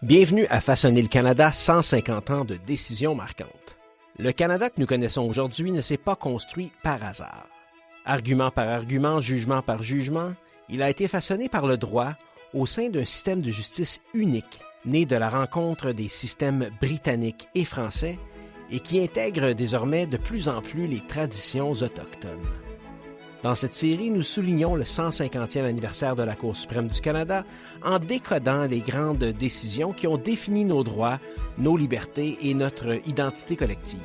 Bienvenue à Façonner le Canada, 150 ans de décisions marquantes. Le Canada que nous connaissons aujourd'hui ne s'est pas construit par hasard. Argument par argument, jugement par jugement, il a été façonné par le droit au sein d'un système de justice unique, né de la rencontre des systèmes britanniques et français et qui intègre désormais de plus en plus les traditions autochtones. Dans cette série, nous soulignons le 150e anniversaire de la Cour suprême du Canada en décodant les grandes décisions qui ont défini nos droits, nos libertés et notre identité collective.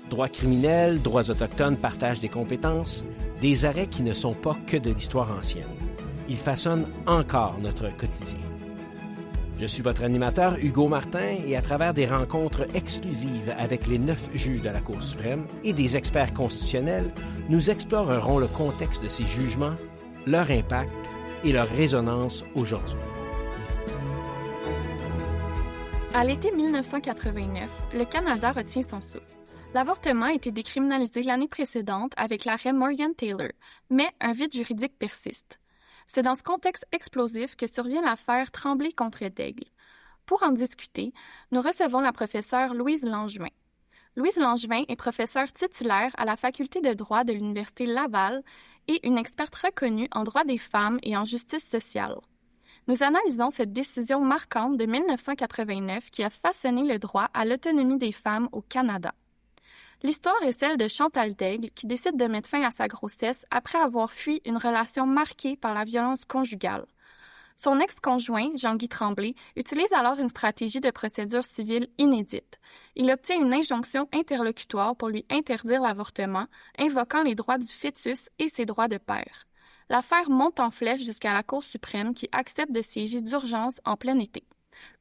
Droits criminels, droits autochtones, partage des compétences, des arrêts qui ne sont pas que de l'histoire ancienne. Ils façonnent encore notre quotidien. Je suis votre animateur Hugo Martin et à travers des rencontres exclusives avec les 9 juges de la Cour suprême et des experts constitutionnels, nous explorerons le contexte de ces jugements, leur impact et leur résonance aujourd'hui. À l'été 1989, le Canada retient son souffle. L'avortement a été décriminalisé l'année précédente avec l'arrêt Morgan-Taylor, mais un vide juridique persiste. C'est dans ce contexte explosif que survient l'affaire Tremblay contre Daigle. Pour en discuter, nous recevons la professeure Louise Langevin. Louise Langevin est professeure titulaire à la faculté de droit de l'Université Laval et une experte reconnue en droit des femmes et en justice sociale. Nous analysons cette décision marquante de 1989 qui a façonné le droit à l'autonomie des femmes au Canada. L'histoire est celle de Chantal Daigle qui décide de mettre fin à sa grossesse après avoir fui une relation marquée par la violence conjugale. Son ex-conjoint, Jean-Guy Tremblay, utilise alors une stratégie de procédure civile inédite. Il obtient une injonction interlocutoire pour lui interdire l'avortement, invoquant les droits du fœtus et ses droits de père. L'affaire monte en flèche jusqu'à la Cour suprême qui accepte de siéger d'urgence en plein été.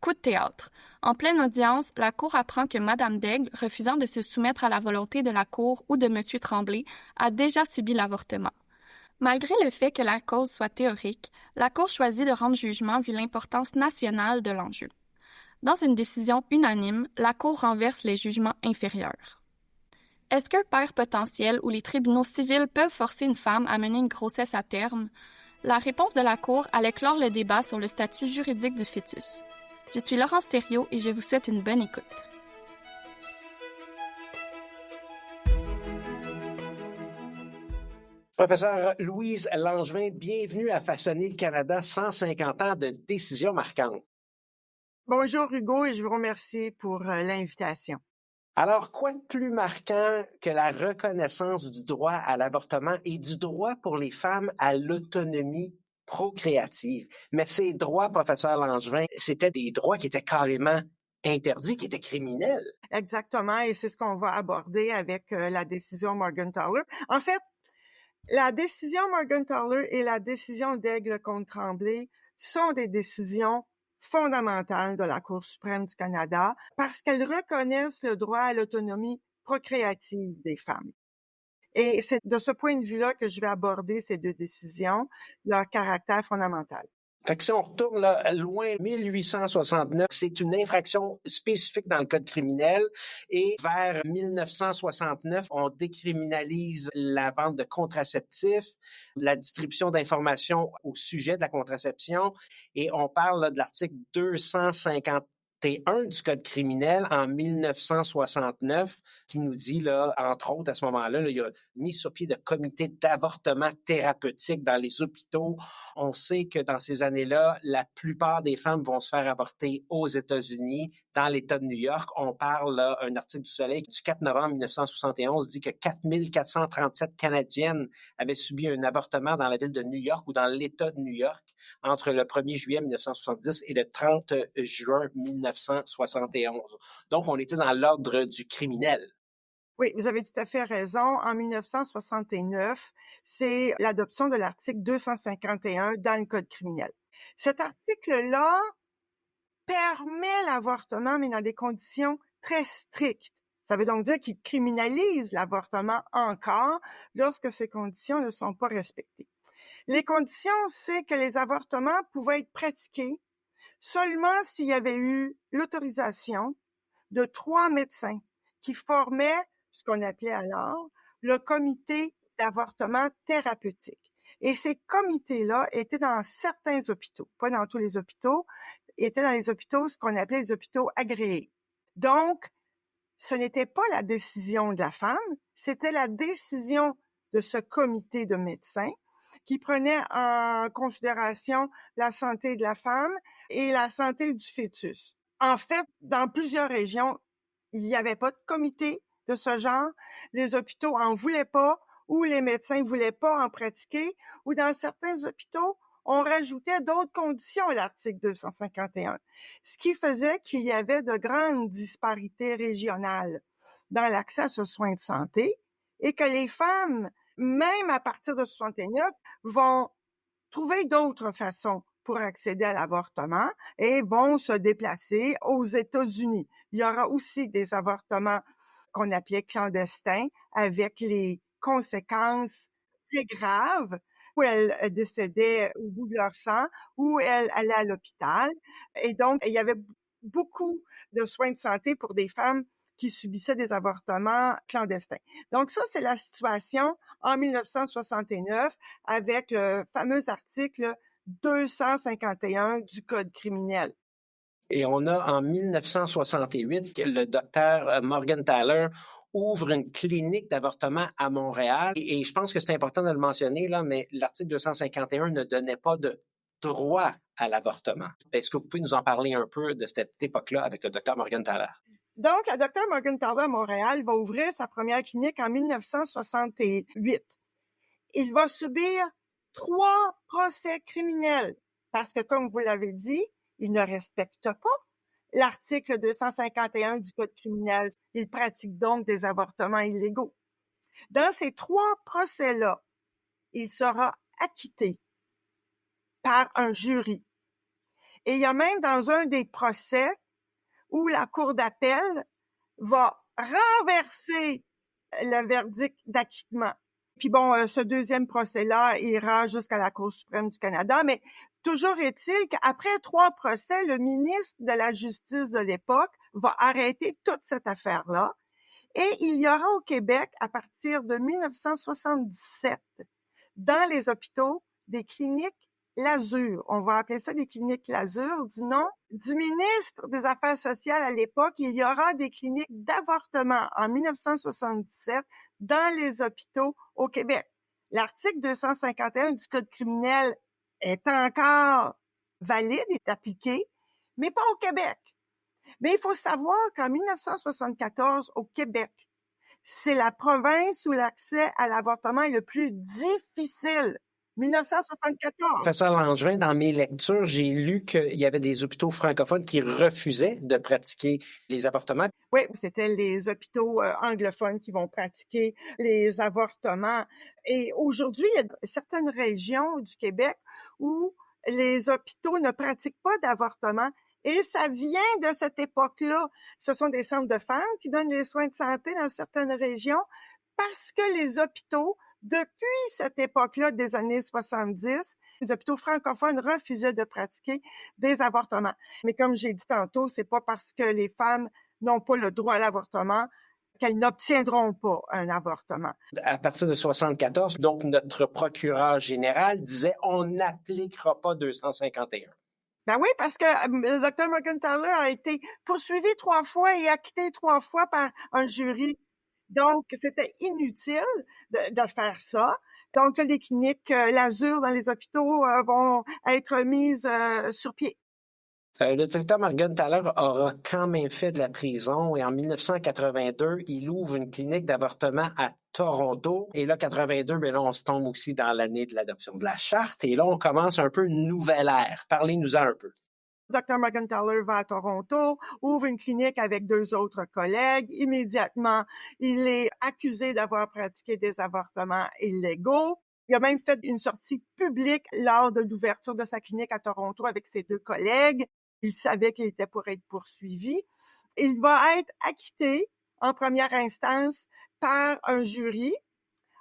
Coup de théâtre. En pleine audience, la Cour apprend que Mme Daigle, refusant de se soumettre à la volonté de la Cour ou de M. Tremblay, a déjà subi l'avortement. Malgré le fait que la cause soit théorique, la Cour choisit de rendre jugement vu l'importance nationale de l'enjeu. Dans une décision unanime, la Cour renverse les jugements inférieurs. Est-ce qu'un père potentiel ou les tribunaux civils peuvent forcer une femme à mener une grossesse à terme? La réponse de la Cour allait clore le débat sur le statut juridique du fœtus. Je suis Laurence Thériault et je vous souhaite une bonne écoute. Professeure Louise Langevin, bienvenue à Façonner le Canada, 150 ans de décisions marquantes. Bonjour Hugo et je vous remercie pour l'invitation. Alors, quoi de plus marquant que la reconnaissance du droit à l'avortement et du droit pour les femmes à l'autonomie procréative? Mais ces droits, professeur Langevin, c'était des droits qui étaient carrément interdits, qui étaient criminels. Exactement, et c'est ce qu'on va aborder avec la décision Morgan-Taylor. En fait, la décision Morgan-Taylor et la décision Daigle contre Tremblay sont des décisions fondamentales de la Cour suprême du Canada parce qu'elles reconnaissent le droit à l'autonomie procréative des femmes. Et c'est de ce point de vue-là que je vais aborder ces deux décisions, leur caractère fondamental. Fait que si on retourne là, loin, 1869, c'est une infraction spécifique dans le code criminel et vers 1969, on décriminalise la vente de contraceptifs, la distribution d'informations au sujet de la contraception et on parle là, de l'article 251 du Code criminel en 1969 qui nous dit, là, entre autres, à ce moment-là, il y a mis sur pied de comités d'avortement thérapeutique dans les hôpitaux. On sait que dans ces années-là, la plupart des femmes vont se faire avorter aux États-Unis, dans l'État de New York. On parle, là, un article du Soleil du 4 novembre 1971 dit que 4437 Canadiennes avaient subi un avortement dans la ville de New York ou dans l'État de New York entre le 1er juillet 1970 et le 30 juin 1971. Donc, on était dans l'ordre du criminel. Oui, vous avez tout à fait raison. En 1969, c'est l'adoption de l'article 251 dans le Code criminel. Cet article-là permet l'avortement, mais dans des conditions très strictes. Ça veut donc dire qu'il criminalise l'avortement encore lorsque ces conditions ne sont pas respectées. Les conditions, c'est que les avortements pouvaient être pratiqués seulement s'il y avait eu l'autorisation de 3 médecins qui formaient ce qu'on appelait alors le comité d'avortement thérapeutique. Et ces comités-là étaient dans certains hôpitaux, pas dans tous les hôpitaux, étaient dans les hôpitaux, ce qu'on appelait les hôpitaux agréés. Donc, ce n'était pas la décision de la femme, c'était la décision de ce comité de médecins qui prenait en considération la santé de la femme et la santé du fœtus. En fait, dans plusieurs régions, il n'y avait pas de comité de ce genre. Les hôpitaux en voulaient pas, ou les médecins voulaient pas en pratiquer, ou dans certains hôpitaux, on rajoutait d'autres conditions à l'article 251, ce qui faisait qu'il y avait de grandes disparités régionales dans l'accès à ce soin de santé et que les femmes, même à partir de 69, vont trouver d'autres façons pour accéder à l'avortement et vont se déplacer aux États-Unis. Il y aura aussi des avortements qu'on appelait clandestins avec les conséquences très graves où elles décédaient au bout de leur sang, où elles allaient à l'hôpital. Et donc, il y avait beaucoup de soins de santé pour des femmes qui subissaient des avortements clandestins. Donc ça, c'est la situation en 1969 avec le fameux article 251 du Code criminel. Et on a en 1968 que le docteur Morgan Taylor ouvre une clinique d'avortement à Montréal. Et je pense que c'est important de le mentionner, là, mais l'article 251 ne donnait pas de droit à l'avortement. Est-ce que vous pouvez nous en parler un peu de cette époque-là avec le docteur Morgan Taylor? Donc, le docteur Morgan Taylor à Montréal va ouvrir sa première clinique en 1968. Il va subir 3 procès criminels parce que, comme vous l'avez dit, il ne respecte pas l'article 251 du Code criminel. Il pratique donc des avortements illégaux. Dans ces 3 procès-là, il sera acquitté par un jury. Et il y a même dans un des procès où la Cour d'appel va renverser le verdict d'acquittement. Puis bon, ce deuxième procès-là ira jusqu'à la Cour suprême du Canada, mais toujours est-il qu'après 3 procès, le ministre de la Justice de l'époque va arrêter toute cette affaire-là. Et il y aura au Québec, à partir de 1977, dans les hôpitaux, des cliniques Lazur. On va appeler ça des cliniques Lazur, du nom du ministre des Affaires sociales à l'époque. Il y aura des cliniques d'avortement en 1977 dans les hôpitaux au Québec. L'article 251 du Code criminel est encore valide, est appliqué, mais pas au Québec. Mais il faut savoir qu'en 1974, au Québec, c'est la province où l'accès à l'avortement est le plus difficile. 1974. Professeur Langevin, dans mes lectures, j'ai lu qu'il y avait des hôpitaux francophones qui refusaient de pratiquer les avortements. Oui, c'était les hôpitaux anglophones qui vont pratiquer les avortements. Et aujourd'hui, il y a certaines régions du Québec où les hôpitaux ne pratiquent pas d'avortement. Et ça vient de cette époque-là. Ce sont des centres de femmes qui donnent les soins de santé dans certaines régions parce que les hôpitaux, depuis cette époque-là des années 70, les hôpitaux francophones refusaient de pratiquer des avortements. Mais comme j'ai dit tantôt, c'est pas parce que les femmes n'ont pas le droit à l'avortement qu'elles n'obtiendront pas un avortement. À partir de 74, donc notre procureur général disait on n'appliquera pas 251. Ben oui, parce que le Dr. Morgan Taylor a été poursuivi 3 fois et acquitté 3 fois par un jury. Donc, c'était inutile de faire ça. Donc, les cliniques Lazur dans les hôpitaux vont être mises sur pied. Le docteur Morgan Taylor aura quand même fait de la prison et en 1982, il ouvre une clinique d'avortement à Toronto. Et là, 82, ben là, on se tombe aussi dans l'année de l'adoption de la charte. Et là, on commence un peu une nouvelle ère. Parlez-nous-en un peu. Dr. Morgan Taylor va à Toronto, ouvre une clinique avec 2 autres collègues. Immédiatement, il est accusé d'avoir pratiqué des avortements illégaux. Il a même fait une sortie publique lors de l'ouverture de sa clinique à Toronto avec ses 2 collègues. Il savait qu'il était pour être poursuivi. Il va être acquitté en première instance par un jury.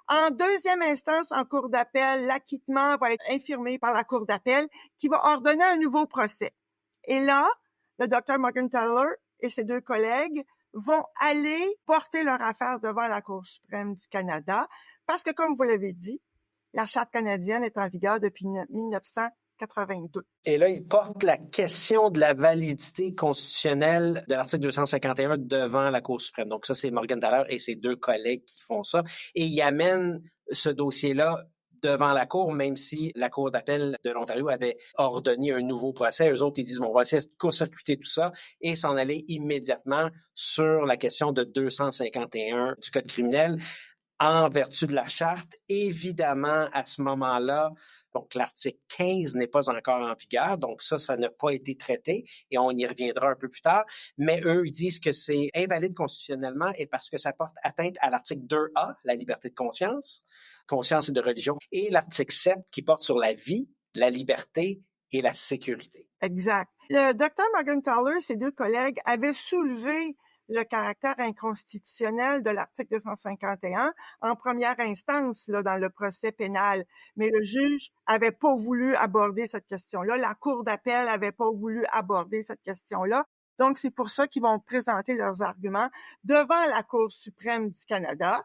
En deuxième instance, en cour d'appel, l'acquittement va être infirmé par la cour d'appel qui va ordonner un nouveau procès. Et là, le Dr. Morgan Taylor et ses 2 collègues vont aller porter leur affaire devant la Cour suprême du Canada parce que, comme vous l'avez dit, La Charte canadienne est en vigueur depuis 1982. Et là, il porte la question de la validité constitutionnelle de l'article 251 devant la Cour suprême. Donc ça, c'est Morgan Thaler et ses 2 collègues qui font ça. Et il amène ce dossier-là devant la Cour, même si la Cour d'appel de l'Ontario avait ordonné un nouveau procès. Eux autres, ils disent, bon, on va essayer de court-circuiter tout ça et s'en aller immédiatement sur la question de 251 du Code criminel en vertu de la Charte. Évidemment, à ce moment-là, donc l'article 15 n'est pas encore en vigueur, donc ça n'a pas été traité et on y reviendra un peu plus tard. Mais eux, ils disent que c'est invalide constitutionnellement et parce que ça porte atteinte à l'article 2A, la liberté de conscience et de religion, et l'article 7 qui porte sur la vie, la liberté et la sécurité. Exact. Le Dr Morgan Thaler, ses 2 collègues, avaient soulevé le caractère inconstitutionnel de l'article 251 en première instance là, dans le procès pénal. Mais le juge avait pas voulu aborder cette question-là. La Cour d'appel avait pas voulu aborder cette question-là. Donc, c'est pour ça qu'ils vont présenter leurs arguments devant la Cour suprême du Canada.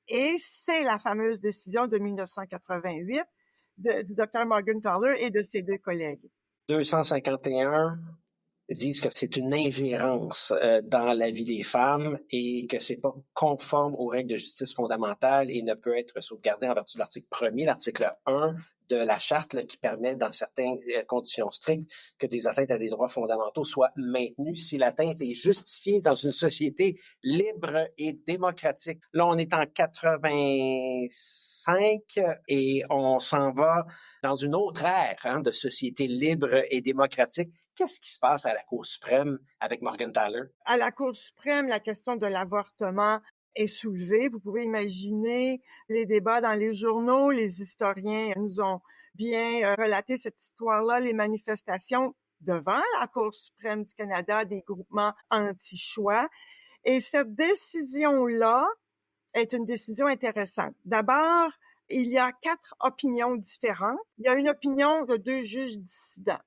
Et c'est la fameuse décision de 1988 du Dr Morgan Thaler et de ses 2 collègues. 251 disent que c'est une ingérence dans la vie des femmes et que c'est pas conforme aux règles de justice fondamentale et ne peut être sauvegardé en vertu de l'article 1er, l'article 1 de la Charte là, qui permet, dans certaines conditions strictes, que des atteintes à des droits fondamentaux soient maintenues si l'atteinte est justifiée dans une société libre et démocratique. Là, on est en 85 et on s'en va dans une autre ère de société libre et démocratique. Qu'est-ce qui se passe à la Cour suprême avec Morgan Thaler? À la Cour suprême, la question de l'avortement est soulevée. Vous pouvez imaginer les débats dans les journaux. Les historiens nous ont bien relaté cette histoire-là, les manifestations devant la Cour suprême du Canada des groupements anti-choix. Et cette décision-là est une décision intéressante. D'abord, il y a 4 opinions différentes. Il y a une opinion de 2 juges dissidents.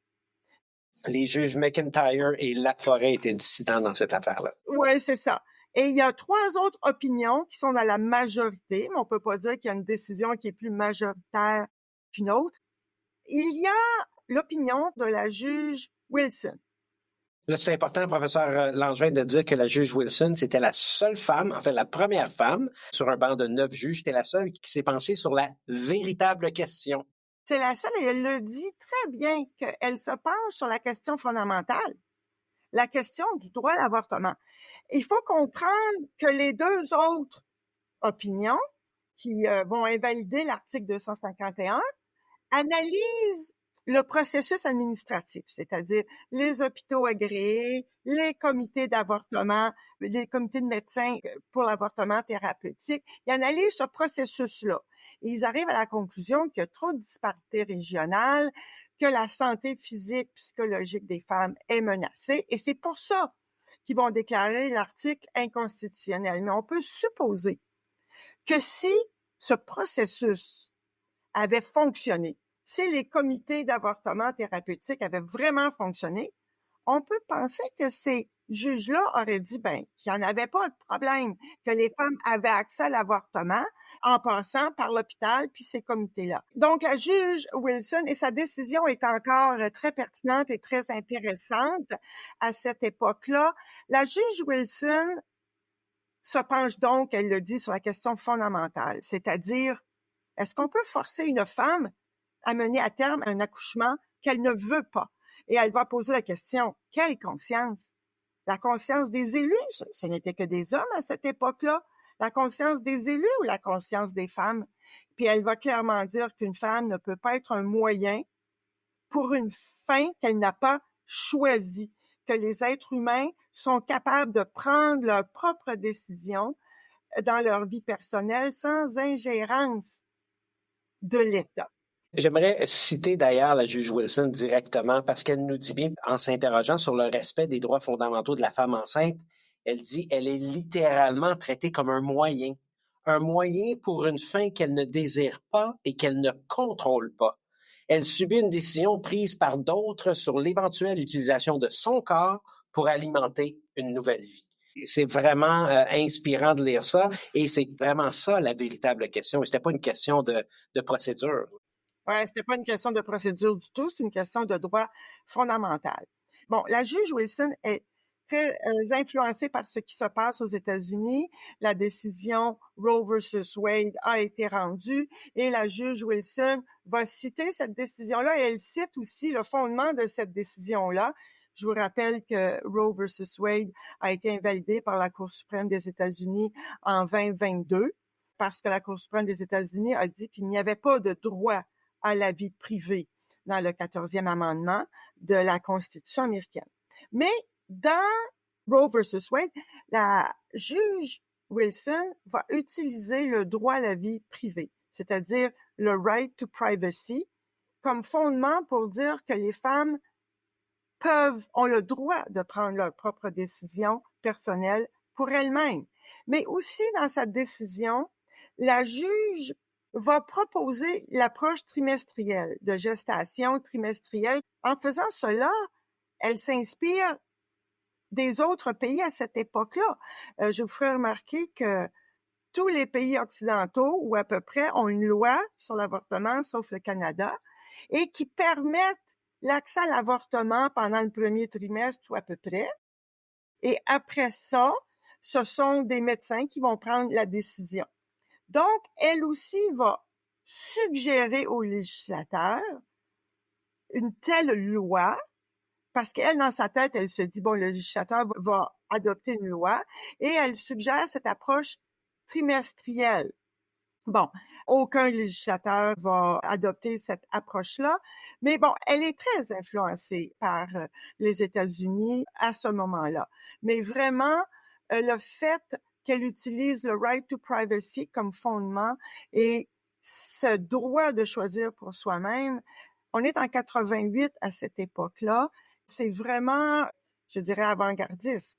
Les juges McIntyre et Laforêt étaient dissidents dans cette affaire-là. Oui, c'est ça. Et il y a 3 autres opinions qui sont dans la majorité, mais on peut pas dire qu'il y a une décision qui est plus majoritaire qu'une autre. Il y a l'opinion de la juge Wilson. Là, c'est important, professeur Langevin, de dire que la juge Wilson, c'était la seule femme, en fait la première femme, sur un banc de 9 juges, c'était la seule qui s'est penchée sur la véritable question. C'est la seule, et elle le dit très bien, qu'elle se penche sur la question fondamentale, la question du droit à l'avortement. Il faut comprendre que les 2 autres opinions qui vont invalider l'article 251 analysent le processus administratif, c'est-à-dire les hôpitaux agréés, les comités d'avortement, les comités de médecins pour l'avortement thérapeutique. Ils analysent ce processus-là. Et ils arrivent à la conclusion qu'il y a trop de disparités régionales, que la santé physique, psychologique des femmes est menacée. Et c'est pour ça qu'ils vont déclarer l'article inconstitutionnel. Mais on peut supposer que si ce processus avait fonctionné, si les comités d'avortement thérapeutique avaient vraiment fonctionné, on peut penser que ces juges-là auraient dit qu'il n'y en avait pas de problème, que les femmes avaient accès à l'avortement en passant par l'hôpital puis ces comités-là. Donc, la juge Wilson, et sa décision est encore très pertinente et très intéressante à cette époque-là. La juge Wilson se penche donc, elle le dit, sur la question fondamentale, c'est-à-dire, est-ce qu'on peut forcer une femme à mener à terme un accouchement qu'elle ne veut pas? Et elle va poser la question, quelle conscience? La conscience des élus? Ce n'était que des hommes à cette époque-là. La conscience des élus ou la conscience des femmes? Puis elle va clairement dire qu'une femme ne peut pas être un moyen pour une fin qu'elle n'a pas choisie, que les êtres humains sont capables de prendre leurs propres décisions dans leur vie personnelle sans ingérence de l'État. J'aimerais citer d'ailleurs la juge Wilson directement parce qu'elle nous dit bien, en s'interrogeant sur le respect des droits fondamentaux de la femme enceinte, elle dit elle est littéralement traitée comme un moyen pour une fin qu'elle ne désire pas et qu'elle ne contrôle pas. Elle subit une décision prise par d'autres sur l'éventuelle utilisation de son corps pour alimenter une nouvelle vie. C'est vraiment inspirant de lire ça, et c'est vraiment ça la véritable question. Et c'était pas une question de procédure. Ouais, c'était pas une question de procédure du tout, c'est une question de droit fondamental. Bon, la juge Wilson est très influencée par ce qui se passe aux États-Unis. La décision Roe versus Wade a été rendue et la juge Wilson va citer cette décision-là et elle cite aussi le fondement de cette décision-là. Je vous rappelle que Roe versus Wade a été invalidé par la Cour suprême des États-Unis en 2022 parce que la Cour suprême des États-Unis a dit qu'il n'y avait pas de droit à la vie privée dans le 14e amendement de la Constitution américaine. Mais dans Roe versus Wade, la juge Wilson va utiliser le droit à la vie privée, c'est-à-dire le right to privacy, comme fondement pour dire que les femmes ont le droit de prendre leurs propres décisions personnelles pour elles-mêmes. Mais aussi dans sa décision, la juge va proposer l'approche trimestrielle, de gestation trimestrielle. En faisant cela, elle s'inspire des autres pays à cette époque-là. Je vous ferai remarquer que tous les pays occidentaux, ou à peu près, ont une loi sur l'avortement, sauf le Canada, et qui permettent l'accès à l'avortement pendant le premier trimestre ou à peu près. Et après ça, ce sont des médecins qui vont prendre la décision. Donc, elle aussi va suggérer aux législateurs une telle loi, parce qu'elle, dans sa tête, elle se dit, bon, le législateur va adopter une loi, et elle suggère cette approche trimestrielle. Bon, aucun législateur va adopter cette approche-là, mais bon, elle est très influencée par les États-Unis à ce moment-là. Mais vraiment, le fait qu'elle utilise le right to privacy comme fondement et ce droit de choisir pour soi-même, on est en 88 à cette époque-là, c'est vraiment, je dirais, avant-gardiste.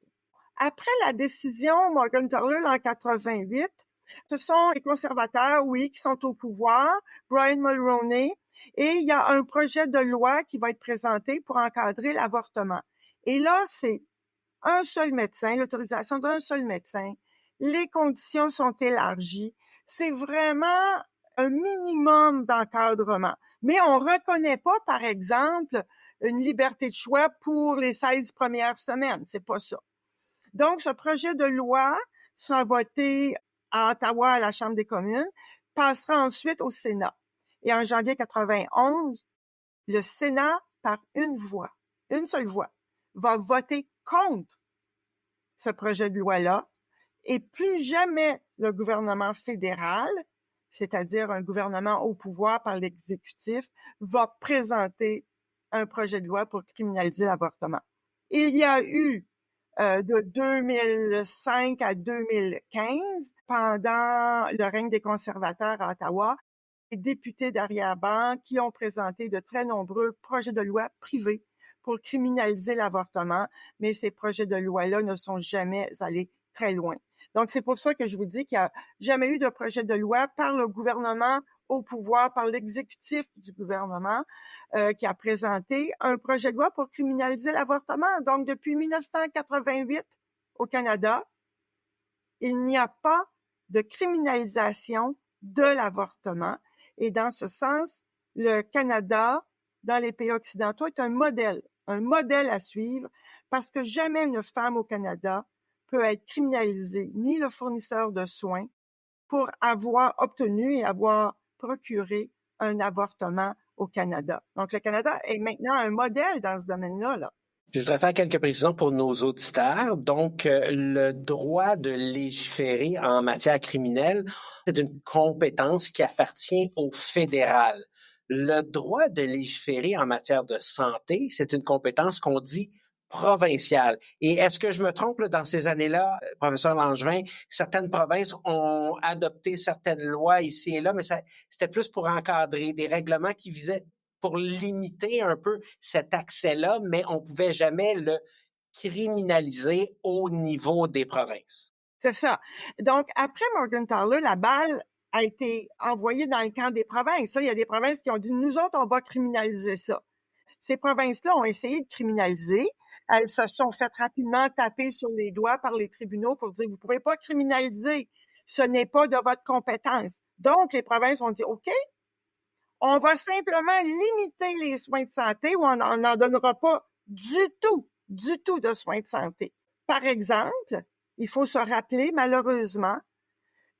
Après la décision Morgentaler en 88, ce sont les conservateurs, oui, qui sont au pouvoir, Brian Mulroney, et il y a un projet de loi qui va être présenté pour encadrer l'avortement. Et là, c'est un seul médecin, l'autorisation d'un seul médecin. Les conditions sont élargies. C'est vraiment un minimum d'encadrement. Mais on reconnaît pas, par exemple, une liberté de choix pour les 16 premières semaines. C'est pas ça. Donc, ce projet de loi sera voté à Ottawa, à la Chambre des communes, passera ensuite au Sénat. Et en janvier 91, le Sénat, par une seule voix, va voter contre ce projet de loi-là. Et plus jamais le gouvernement fédéral, c'est-à-dire un gouvernement au pouvoir par l'exécutif, va présenter un projet de loi pour criminaliser l'avortement. Il y a eu de 2005 à 2015, pendant le règne des conservateurs à Ottawa, des députés d'arrière-ban qui ont présenté de très nombreux projets de loi privés pour criminaliser l'avortement, mais ces projets de loi-là ne sont jamais allés très loin. Donc, c'est pour ça que je vous dis qu'il n'y a jamais eu de projet de loi par le gouvernement au pouvoir, par l'exécutif du gouvernement, qui a présenté un projet de loi pour criminaliser l'avortement. Donc, depuis 1988, au Canada, il n'y a pas de criminalisation de l'avortement. Et dans ce sens, le Canada, dans les pays occidentaux, est un modèle à suivre, parce que jamais une femme au Canada peut être criminalisée, ni le fournisseur de soins, pour avoir obtenu et avoir procuré un avortement au Canada. Donc, le Canada est maintenant un modèle dans ce domaine-là, là. Je voudrais faire quelques précisions pour nos auditeurs. Donc, le droit de légiférer en matière criminelle, c'est une compétence qui appartient au fédéral. Le droit de légiférer en matière de santé, c'est une compétence qu'on dit provinciale. Et est-ce que je me trompe là, dans ces années-là, professeur Langevin, certaines provinces ont adopté certaines lois ici et là, mais c'était plus pour encadrer des règlements qui visaient pour limiter un peu cet accès-là, mais on ne pouvait jamais le criminaliser au niveau des provinces. C'est ça. Donc, après Morgentaler, la balle a été envoyée dans le camp des provinces. Ça, il y a des provinces qui ont dit, nous autres, on va criminaliser ça. Ces provinces-là ont essayé de criminaliser. Elles se sont faites rapidement taper sur les doigts par les tribunaux pour dire, vous pouvez pas criminaliser. Ce n'est pas de votre compétence. Donc, les provinces ont dit, OK, on va simplement limiter les soins de santé ou on n'en donnera pas du tout de soins de santé. Par exemple, il faut se rappeler, malheureusement,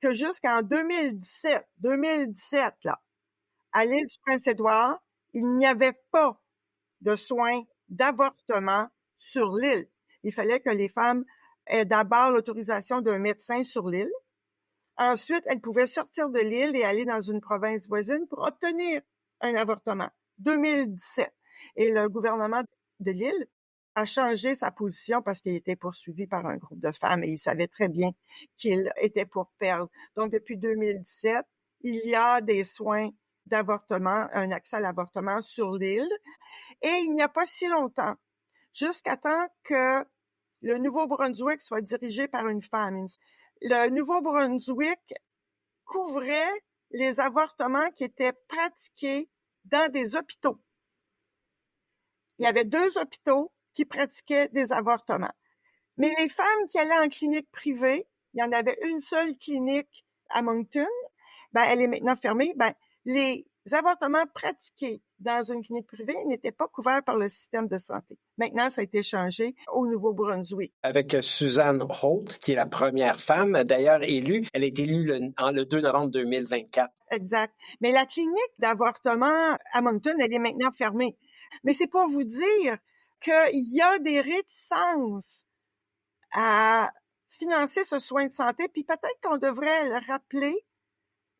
que jusqu'en 2017, là, à l'île du Prince-Édouard, il n'y avait pas de soins d'avortement sur l'île. Il fallait que les femmes aient d'abord l'autorisation d'un médecin sur l'île. Ensuite, elles pouvaient sortir de l'île et aller dans une province voisine pour obtenir un avortement. 2017. Et le gouvernement de l'île a changé sa position parce qu'il était poursuivi par un groupe de femmes et il savait très bien qu'il était pour perdre. Donc, depuis 2017, il y a des soins d'avortement, un accès à l'avortement sur l'île. Et il n'y a pas si longtemps, jusqu'à temps que le Nouveau-Brunswick soit dirigé par une femme. Le Nouveau-Brunswick couvrait les avortements qui étaient pratiqués dans des hôpitaux. Il y avait 2 hôpitaux qui pratiquaient des avortements. Mais les femmes qui allaient en clinique privée, il y en avait une seule clinique à Moncton, elle est maintenant fermée, les avortements pratiqués dans une clinique privée n'étaient pas couverts par le système de santé. Maintenant, ça a été changé au Nouveau-Brunswick. Avec Suzanne Holt, qui est la première femme, d'ailleurs élue. Elle est élue le 2 novembre 2024. Exact. Mais la clinique d'avortement à Moncton, elle est maintenant fermée. Mais c'est pour vous dire qu'il y a des réticences à financer ce soin de santé, puis peut-être qu'on devrait le rappeler.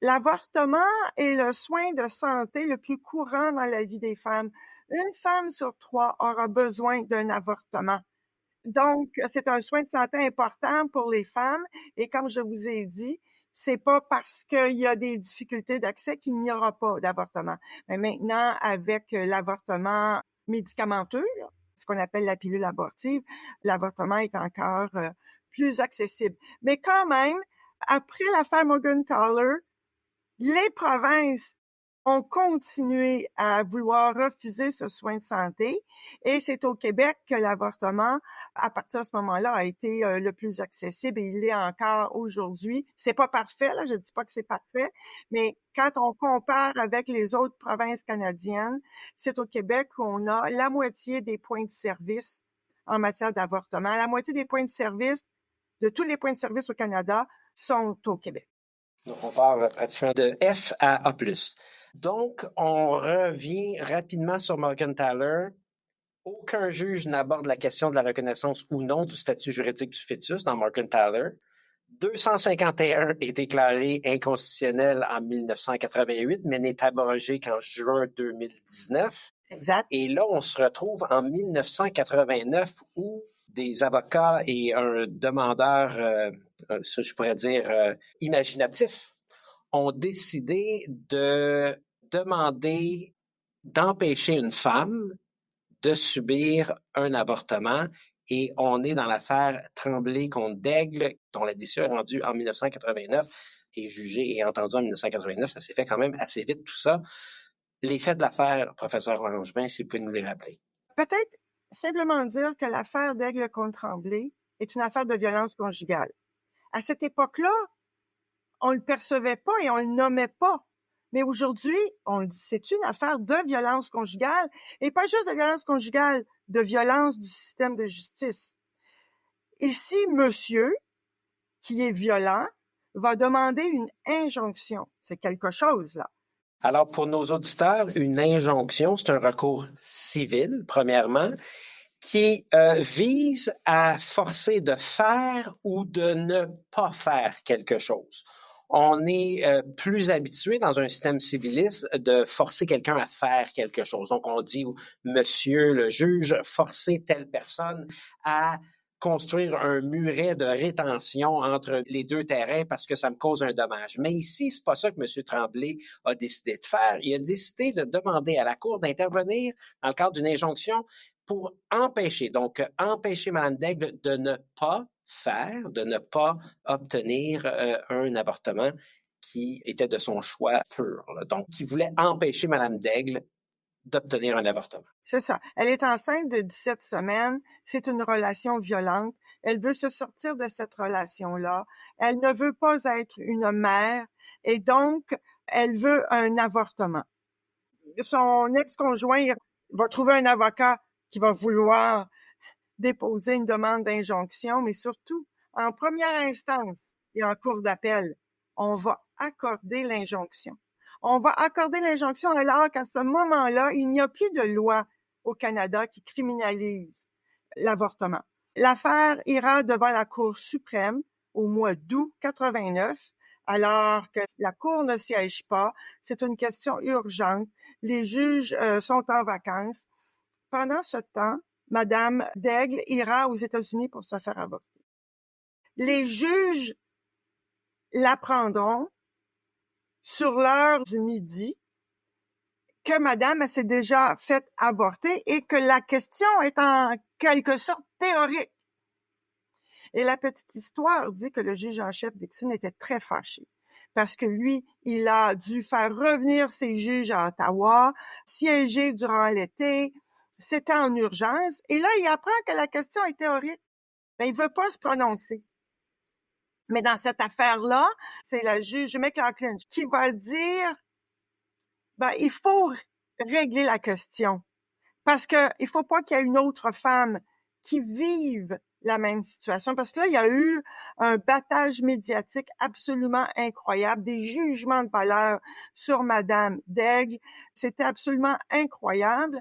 L'avortement est le soin de santé le plus courant dans la vie des femmes. Une femme sur 3 aura besoin d'un avortement. Donc, c'est un soin de santé important pour les femmes. Et comme je vous ai dit, c'est pas parce qu'il y a des difficultés d'accès qu'il n'y aura pas d'avortement. Mais maintenant, avec l'avortement médicamenteux, ce qu'on appelle la pilule abortive, l'avortement est encore plus accessible. Mais quand même, après l'affaire Morgentaler, les provinces ont continué à vouloir refuser ce soin de santé et c'est au Québec que l'avortement, à partir de ce moment-là, a été le plus accessible et il l'est encore aujourd'hui. C'est pas parfait, là, je dis pas que c'est parfait, mais quand on compare avec les autres provinces canadiennes, c'est au Québec où on a la moitié des points de service en matière d'avortement. La moitié des points de service, de tous les points de service au Canada, sont au Québec. Donc, on part pratiquement de F à A+. Donc, on revient rapidement sur Morgentaler. Aucun juge n'aborde la question de la reconnaissance ou non du statut juridique du fœtus dans Morgentaler. 251 est déclaré inconstitutionnel en 1988, mais n'est abrogé qu'en juin 2019. Exact. Et là, on se retrouve en 1989 où des avocats et un demandeur, je pourrais dire, imaginatif, ont décidé de demander d'empêcher une femme de subir un avortement. Et on est dans l'affaire Tremblay contre Daigle, dont la décision est rendue en 1989 et jugée et entendue en 1989. Ça s'est fait quand même assez vite, tout ça. Les faits de l'affaire, professeur Langevin, si vous pouvez nous les rappeler. Peut-être simplement dire que l'affaire Daigle contre Tremblay est une affaire de violence conjugale. À cette époque-là, on le percevait pas et on le nommait pas. Mais aujourd'hui, on le dit, c'est une affaire de violence conjugale et pas juste de violence conjugale, de violence du système de justice. Ici, monsieur, qui est violent, va demander une injonction. C'est quelque chose, là. Alors, pour nos auditeurs, une injonction, c'est un recours civil, premièrement, qui vise à forcer de faire ou de ne pas faire quelque chose. On est plus habitué dans un système civiliste de forcer quelqu'un à faire quelque chose. Donc, on dit, monsieur le juge, forcez telle personne à construire un muret de rétention entre les 2 terrains parce que ça me cause un dommage. Mais ici, c'est pas ça que M. Tremblay a décidé de faire. Il a décidé de demander à la Cour d'intervenir dans le cadre d'une injonction pour empêcher Mme Daigle de ne pas faire, de ne pas obtenir un avortement qui était de son choix pur. Donc, il voulait empêcher Mme Daigle d'obtenir un avortement. C'est ça. Elle est enceinte de 17 semaines. C'est une relation violente. Elle veut se sortir de cette relation-là. Elle ne veut pas être une mère et donc, elle veut un avortement. Son ex-conjoint va trouver un avocat qui va vouloir déposer une demande d'injonction, mais surtout, en première instance et en cour d'appel, on va accorder l'injonction. On va accorder l'injonction alors qu'à ce moment-là, il n'y a plus de loi au Canada qui criminalise l'avortement. L'affaire ira devant la Cour suprême au mois d'août 89, alors que la Cour ne siège pas. C'est une question urgente. Les juges sont en vacances. Pendant ce temps, Madame Daigle ira aux États-Unis pour se faire avorter. Les juges l'apprendront sur l'heure du midi que Madame elle s'est déjà fait avorter et que la question est en quelque sorte théorique. Et la petite histoire dit que le juge en chef Dixon était très fâché parce que lui, il a dû faire revenir ses juges à Ottawa, siéger durant l'été. C'était en urgence. Et là, il apprend que la question est théorique. Ben, il veut pas se prononcer. Mais dans cette affaire-là, c'est la juge McLaughlin qui va dire, ben, il faut régler la question. Parce que il faut pas qu'il y ait une autre femme qui vive la même situation. Parce que là, il y a eu un battage médiatique absolument incroyable, des jugements de valeur sur Madame Daigle. C'était absolument incroyable.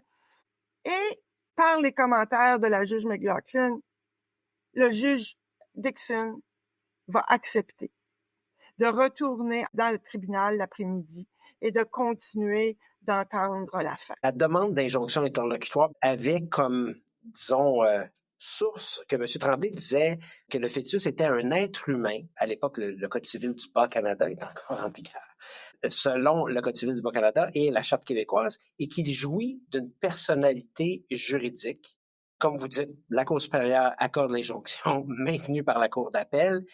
Et par les commentaires de la juge McLaughlin, le juge Dixon va accepter de retourner dans le tribunal l'après-midi et de continuer d'entendre l'affaire. La demande d'injonction interlocutoire avait comme, disons, source que M. Tremblay disait que le fœtus était un être humain. À l'époque, le Code civil du Bas-Canada est encore en vigueur, selon le Code civil du Bas-Canada et la Charte québécoise, et qu'il jouit d'une personnalité juridique. Comme vous dites, la Cour supérieure accorde l'injonction maintenue par la Cour d'appel,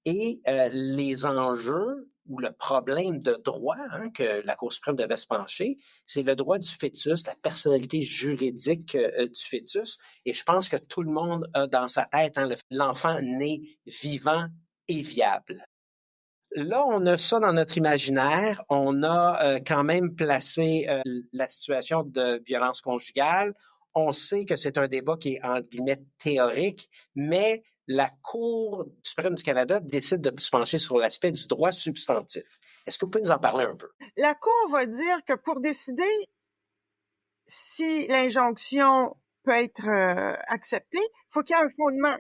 et les enjeux ou le problème de droit que la Cour suprême devait se pencher, c'est le droit du fœtus, la personnalité juridique du fœtus. Et je pense que tout le monde a dans sa tête l'enfant né vivant et viable. Là, on a ça dans notre imaginaire. On a quand même placé la situation de violence conjugale. On sait que c'est un débat qui est, entre guillemets, théorique, mais la Cour suprême du Canada décide de se pencher sur l'aspect du droit substantif. Est-ce que vous pouvez nous en parler un peu? La Cour va dire que pour décider si l'injonction peut être acceptée, il faut qu'il y ait un fondement.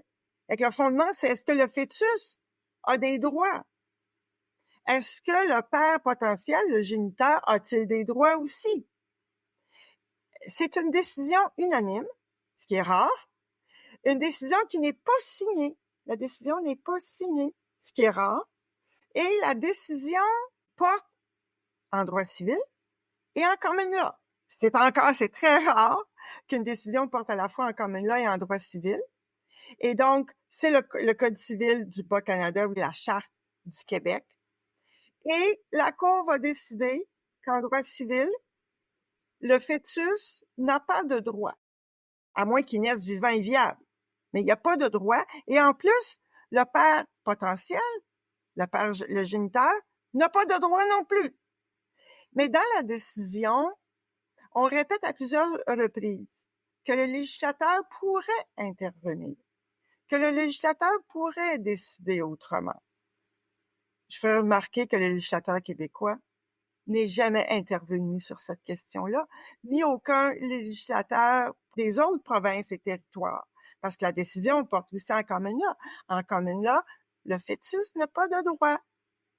Et que le fondement, c'est est-ce que le fœtus a des droits? Est-ce que le père potentiel, le géniteur, a-t-il des droits aussi? C'est une décision unanime, ce qui est rare. Une décision qui n'est pas signée. La décision n'est pas signée, ce qui est rare. Et la décision porte en droit civil et en common law. C'est très rare qu'une décision porte à la fois en common law et en droit civil. Et donc, c'est le Code civil du Bas-Canada ou la Charte du Québec. Et la Cour va décider qu'en droit civil, le fœtus n'a pas de droit, à moins qu'il naisse vivant et viable. Mais il n'y a pas de droit. Et en plus, le père potentiel, le géniteur, n'a pas de droit non plus. Mais dans la décision, on répète à plusieurs reprises que le législateur pourrait intervenir, que le législateur pourrait décider autrement. Je fais remarquer que le législateur québécois n'est jamais intervenu sur cette question-là, ni aucun législateur des autres provinces et territoires, parce que la décision porte aussi en common law. En common law, le fœtus n'a pas de droit,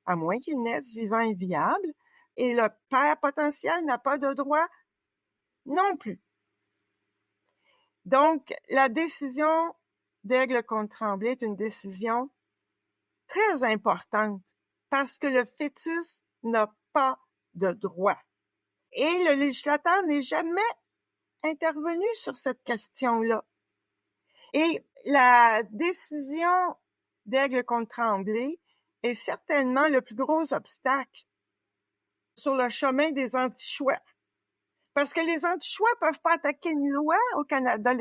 à moins qu'il naisse vivant et viable, et le père potentiel n'a pas de droit non plus. Donc, la décision d'Aigle contre Tremblay est une décision très importante parce que le fœtus n'a pas de droit. Et le législateur n'est jamais intervenu sur cette question-là. Et la décision d'Aigle contre Tremblay est certainement le plus gros obstacle sur le chemin des anti-choix. Parce que les anti-choix peuvent pas attaquer une loi au Canada.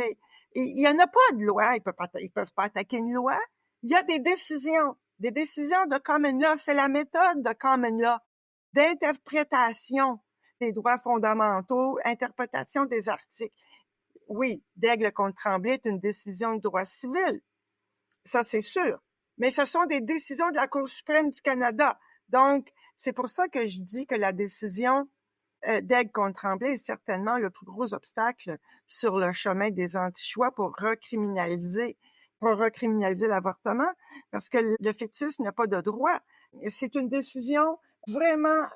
Il y en a pas de loi, ils peuvent pas attaquer une loi. Il y a des décisions de common law. C'est la méthode de common law, d'interprétation des droits fondamentaux, interprétation des articles. Oui, Daigle contre Tremblay est une décision de droit civil. Ça, c'est sûr. Mais ce sont des décisions de la Cour suprême du Canada. Donc, c'est pour ça que je dis que la décision Daigle contre Tremblay est certainement le plus gros obstacle sur le chemin des anti-choix pour recriminaliser l'avortement, parce que le fœtus n'a pas de droit. C'est une décision vraiment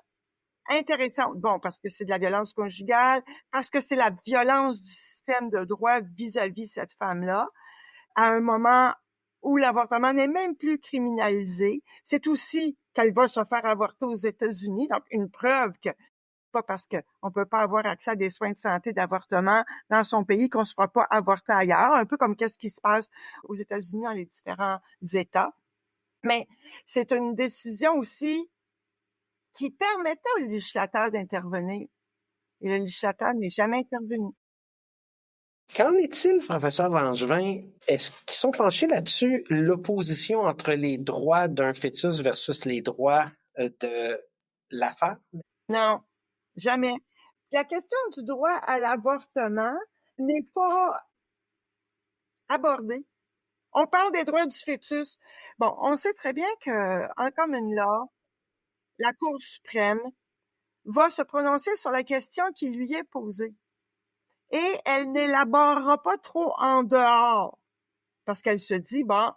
intéressante. Bon, parce que c'est de la violence conjugale, parce que c'est la violence du système de droit vis-à-vis cette femme-là, à un moment où l'avortement n'est même plus criminalisé. C'est aussi qu'elle va se faire avorter aux États-Unis, donc une preuve que pas parce qu'on peut pas avoir accès à des soins de santé d'avortement dans son pays qu'on se fera pas avorter ailleurs, un peu comme qu'est-ce qui se passe aux États-Unis dans les différents États. Mais c'est une décision aussi qui permettait au législateur d'intervenir. Et le législateur n'est jamais intervenu. Qu'en est-il, professeur Langevin? Est-ce qu'ils sont penchés là-dessus, l'opposition entre les droits d'un fœtus versus les droits de la femme? Non, jamais. La question du droit à l'avortement n'est pas abordée. On parle des droits du fœtus. Bon, on sait très bien que, en common law, la Cour suprême va se prononcer sur la question qui lui est posée. Et elle n'élaborera pas trop en dehors, parce qu'elle se dit, bon,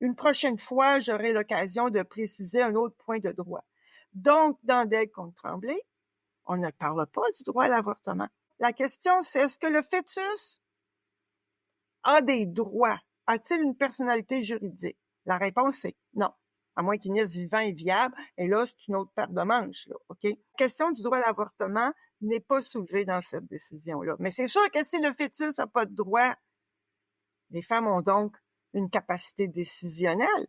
une prochaine fois, j'aurai l'occasion de préciser un autre point de droit. Donc, dans Daigle contre Tremblay, on ne parle pas du droit à l'avortement. La question, c'est est-ce que le fœtus a des droits? A-t-il une personnalité juridique? La réponse est non. À moins qu'il naisse vivant et viable, et là, c'est une autre paire de manches, là, OK? La question du droit à l'avortement n'est pas soulevée dans cette décision-là. Mais c'est sûr que si le fœtus n'a pas de droit, les femmes ont donc une capacité décisionnelle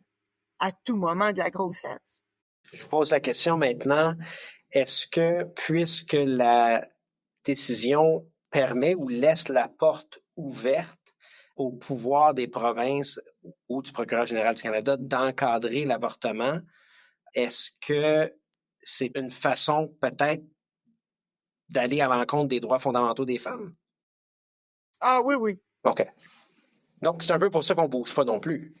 à tout moment de la grossesse. Je vous pose la question maintenant. Est-ce que, puisque la décision permet ou laisse la porte ouverte au pouvoir des provinces ou du procureur général du Canada d'encadrer l'avortement, est-ce que c'est une façon peut-être d'aller à l'encontre des droits fondamentaux des femmes? Ah oui, oui. OK. Donc, c'est un peu pour ça qu'on ne bouge pas non plus.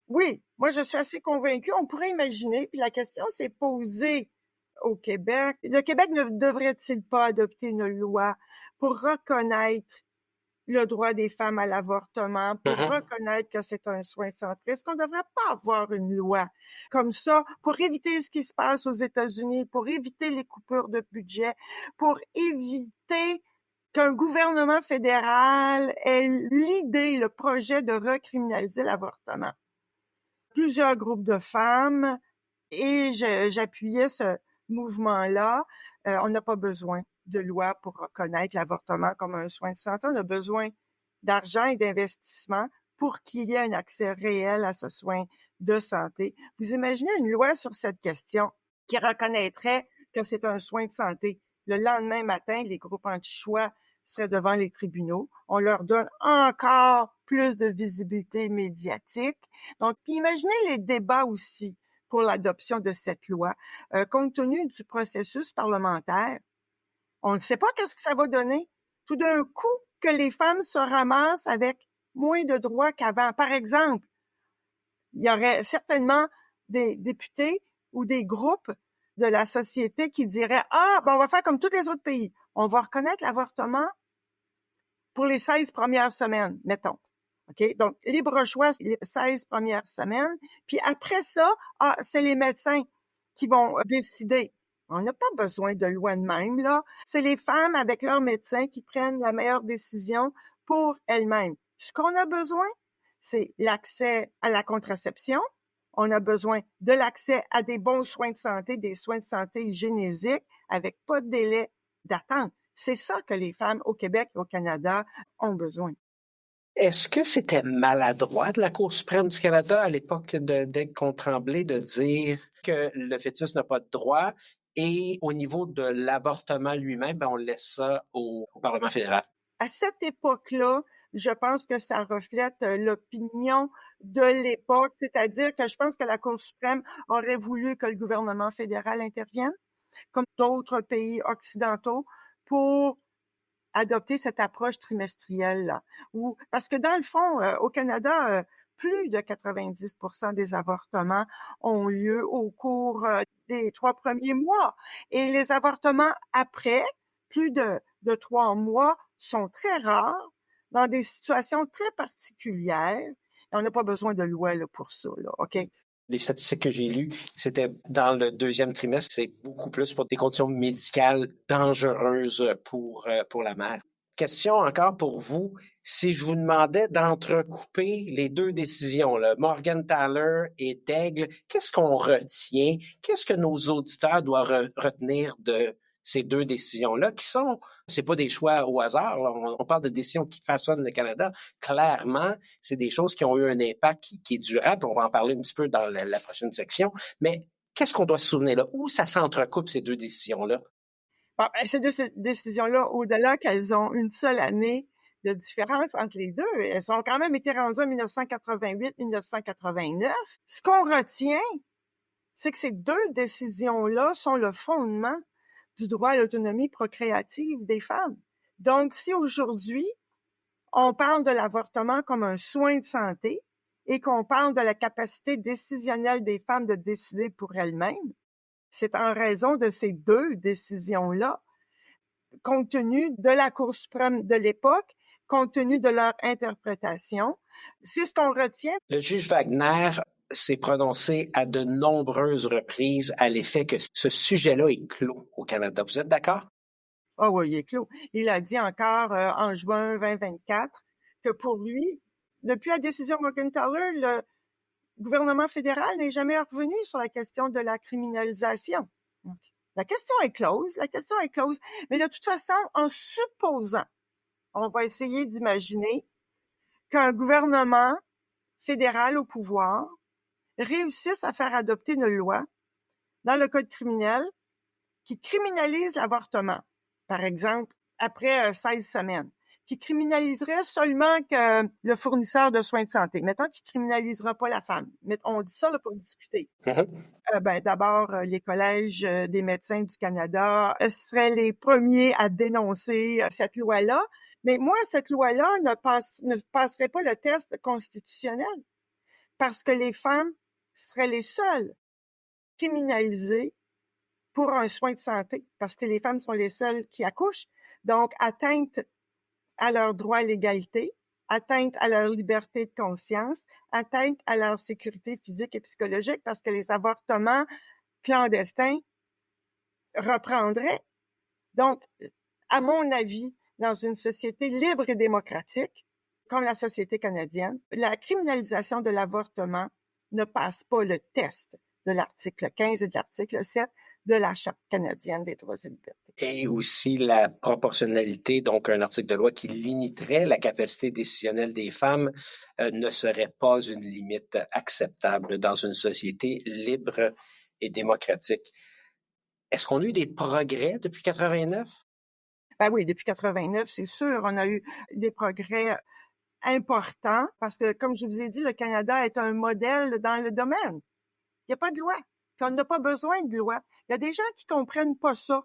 Oui, moi je suis assez convaincue. On pourrait imaginer, puis la question s'est posée au Québec. Le Québec ne devrait-il pas adopter une loi pour reconnaître le droit des femmes à l'avortement, pour reconnaître que c'est un soin sans risque? Est-ce qu'on ne devrait pas avoir une loi comme ça pour éviter ce qui se passe aux États-Unis, pour éviter les coupures de budget, pour éviter qu'un gouvernement fédéral ait l'idée, le projet de recriminaliser l'avortement? Plusieurs groupes de femmes et j'appuyais ce mouvement-là. On n'a pas besoin de loi pour reconnaître l'avortement comme un soin de santé. On a besoin d'argent et d'investissement pour qu'il y ait un accès réel à ce soin de santé. Vous imaginez une loi sur cette question qui reconnaîtrait que c'est un soin de santé. Le lendemain matin, les groupes anti-choix seraient devant les tribunaux. On leur donne encore plus de visibilité médiatique. Donc, imaginez les débats aussi pour l'adoption de cette loi. Compte tenu du processus parlementaire, on ne sait pas qu'est-ce que ça va donner. Tout d'un coup, que les femmes se ramassent avec moins de droits qu'avant. Par exemple, il y aurait certainement des députés ou des groupes de la société qui diraient « Ah, ben on va faire comme tous les autres pays. On va reconnaître l'avortement pour les 16 premières semaines, mettons. » OK? Donc, libre choix, les 16 premières semaines. Puis après ça, c'est les médecins qui vont décider. On n'a pas besoin de loi de même, là. C'est les femmes avec leurs médecins qui prennent la meilleure décision pour elles-mêmes. Ce qu'on a besoin, c'est l'accès à la contraception. On a besoin de l'accès à des bons soins de santé, des soins de santé hygiéniques avec pas de délai d'attente. C'est ça que les femmes au Québec et au Canada ont besoin. Est-ce que c'était maladroit de la Cour suprême du Canada à l'époque de Daigle contre Tremblay de dire que le fœtus n'a pas de droit et au niveau de l'avortement lui-même, on laisse ça au Parlement fédéral. À cette époque-là, je pense que ça reflète l'opinion de l'époque, c'est-à-dire que je pense que la Cour suprême aurait voulu que le gouvernement fédéral intervienne, comme d'autres pays occidentaux, pour adopter cette approche trimestrielle-là. Parce que dans le fond, au Canada, plus de 90% des avortements ont lieu au cours des 3 premiers mois. Et les avortements après, plus de 3 mois, sont très rares, dans des situations très particulières. Et on n'a pas besoin de loi là, pour ça, là, OK? Les statistiques que j'ai lues, c'était dans le 2e trimestre, c'est beaucoup plus pour des conditions médicales dangereuses pour la mère. Question encore pour vous. Si je vous demandais d'entrecouper les 2 décisions, là, Morgentaler et Daigle, qu'est-ce qu'on retient? Qu'est-ce que nos auditeurs doivent retenir de ces 2 décisions-là qui sont, c'est pas des choix au hasard, là. On parle de décisions qui façonnent le Canada. Clairement, c'est des choses qui ont eu un impact qui est durable. On va en parler un petit peu dans la prochaine section. Mais qu'est-ce qu'on doit se souvenir là? Où ça s'entrecoupe ces 2 décisions-là? Bon, ces 2 décisions-là, au-delà qu'elles ont une seule année de différence entre les 2, elles ont quand même été rendues en 1988-1989. Ce qu'on retient, c'est que ces 2 décisions-là sont le fondement du droit à l'autonomie procréative des femmes. Donc, si aujourd'hui, on parle de l'avortement comme un soin de santé et qu'on parle de la capacité décisionnelle des femmes de décider pour elles-mêmes, c'est en raison de ces 2 décisions-là, compte tenu de la Cour suprême de l'époque, compte tenu de leur interprétation. C'est ce qu'on retient. Le juge Wagner s'est prononcé à de nombreuses reprises à l'effet que ce sujet-là est clos au Canada. Vous êtes d'accord? Ah oui, il est clos. Il a dit encore en juin 2024 que pour lui, depuis la décision Morgentaler, le gouvernement fédéral n'est jamais revenu sur la question de la criminalisation. Donc, la question est close. Mais de toute façon, en supposant, on va essayer d'imaginer qu'un gouvernement fédéral au pouvoir réussisse à faire adopter une loi dans le code criminel qui criminalise l'avortement, par exemple, après 16 semaines, qui criminaliserait seulement que le fournisseur de soins de santé. Mettons qu'il criminalisera pas la femme. On dit ça là, pour discuter. D'abord, les collèges des médecins du Canada seraient les premiers à dénoncer cette loi-là. Mais moi, cette loi-là ne passerait pas le test constitutionnel parce que les femmes seraient les seules criminalisées pour un soin de santé, parce que les femmes sont les seules qui accouchent. Donc, atteinte à leur droit à l'égalité, atteinte à leur liberté de conscience, atteinte à leur sécurité physique et psychologique, parce que les avortements clandestins reprendraient. Donc, à mon avis, dans une société libre et démocratique, comme la société canadienne, la criminalisation de l'avortement ne passe pas le test de l'article 15 et de l'article 7 de la Charte canadienne des droits et libertés. Et aussi la proportionnalité, donc un article de loi qui limiterait la capacité décisionnelle des femmes ne serait pas une limite acceptable dans une société libre et démocratique. Est-ce qu'on a eu des progrès depuis 89? Ben oui, depuis 89, c'est sûr, on a eu des progrès importants parce que, comme je vous ai dit, le Canada est un modèle dans le domaine. Il n'y a pas de loi. On n'a pas besoin de loi. Il y a des gens qui comprennent pas ça.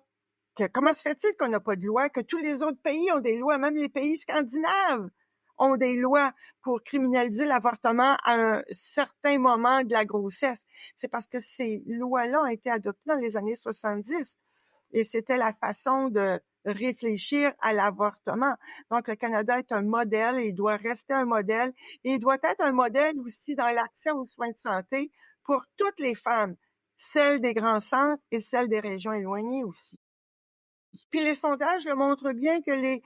Comment se fait-il qu'on n'a pas de loi, que tous les autres pays ont des lois, même les pays scandinaves ont des lois pour criminaliser l'avortement à un certain moment de la grossesse? C'est parce que ces lois-là ont été adoptées dans les années 70 et c'était la façon de réfléchir à l'avortement. Donc, le Canada est un modèle et il doit rester un modèle et il doit être un modèle aussi dans l'accès aux soins de santé pour toutes les femmes, celles des grands centres et celles des régions éloignées aussi. Puis les sondages le montrent bien que les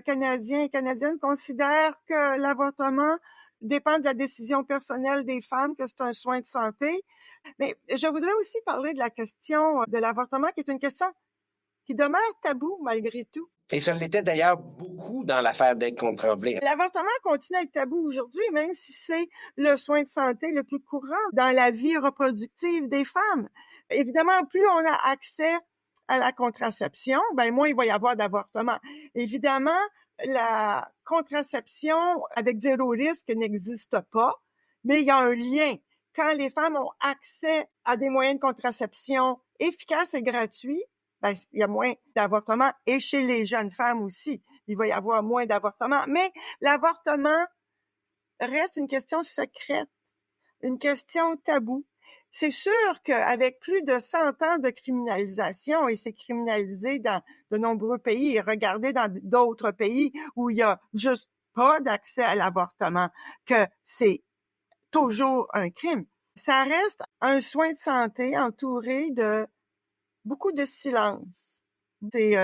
Canadiens et Canadiennes considèrent que l'avortement dépend de la décision personnelle des femmes, que c'est un soin de santé. Mais je voudrais aussi parler de la question de l'avortement, qui est une question qui demeure tabou malgré tout. Et ça l'était d'ailleurs beaucoup dans l'affaire d'Aigle contre Tremblay. L'avortement continue à être tabou aujourd'hui, même si c'est le soin de santé le plus courant dans la vie reproductive des femmes. Évidemment, plus on a accès à la contraception, ben moins il va y avoir d'avortement. Évidemment, la contraception avec 0 risque n'existe pas, mais il y a un lien. Quand les femmes ont accès à des moyens de contraception efficaces et gratuits, ben, il y a moins d'avortements. Et chez les jeunes femmes aussi, il va y avoir moins d'avortements. Mais l'avortement reste une question secrète, une question taboue. C'est sûr qu'avec plus de 100 ans de criminalisation, et c'est criminalisé dans de nombreux pays, et regardez dans d'autres pays où il y a juste pas d'accès à l'avortement, que c'est toujours un crime. Ça reste un soin de santé entouré de beaucoup de silence. C'est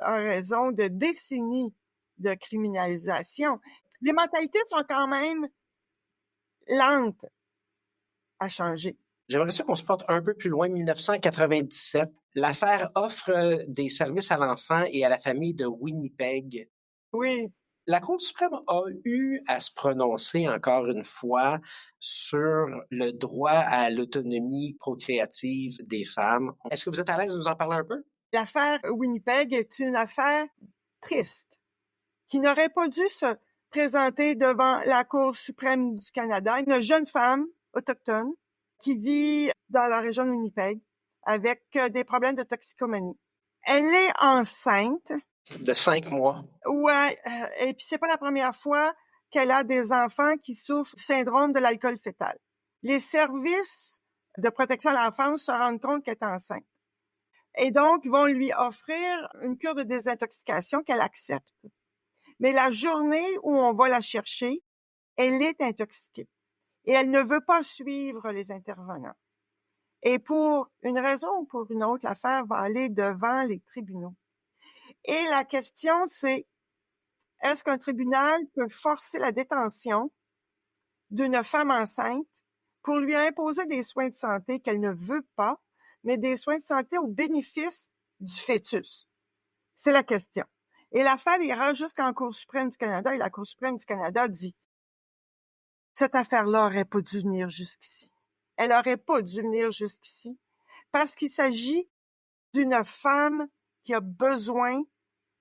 en raison de décennies de criminalisation. Les mentalités sont quand même lentes à changer. J'aimerais ça qu'on se porte un peu plus loin. 1997, l'affaire offre des services à l'enfant et à la famille de Winnipeg. Oui. La Cour suprême a eu à se prononcer encore une fois sur le droit à l'autonomie procréative des femmes. Est-ce que vous êtes à l'aise de nous en parler un peu? L'affaire Winnipeg est une affaire triste qui n'aurait pas dû se présenter devant la Cour suprême du Canada. Une jeune femme autochtone qui vit dans la région de Winnipeg avec des problèmes de toxicomanie. Elle est enceinte. De 5 mois. Ouais, et puis c'est pas la première fois qu'elle a des enfants qui souffrent du syndrome de l'alcool fœtal. Les services de protection à l'enfance se rendent compte qu'elle est enceinte. Et donc, ils vont lui offrir une cure de désintoxication qu'elle accepte. Mais la journée où on va la chercher, elle est intoxiquée. Et elle ne veut pas suivre les intervenants. Et pour une raison ou pour une autre, l'affaire va aller devant les tribunaux. Et la question, c'est, est-ce qu'un tribunal peut forcer la détention d'une femme enceinte pour lui imposer des soins de santé qu'elle ne veut pas, mais des soins de santé au bénéfice du fœtus? C'est la question. Et l'affaire ira jusqu'en Cour suprême du Canada, et la Cour suprême du Canada dit cette affaire-là aurait pas dû venir jusqu'ici. Elle aurait pas dû venir jusqu'ici parce qu'il s'agit d'une femme qui a besoin,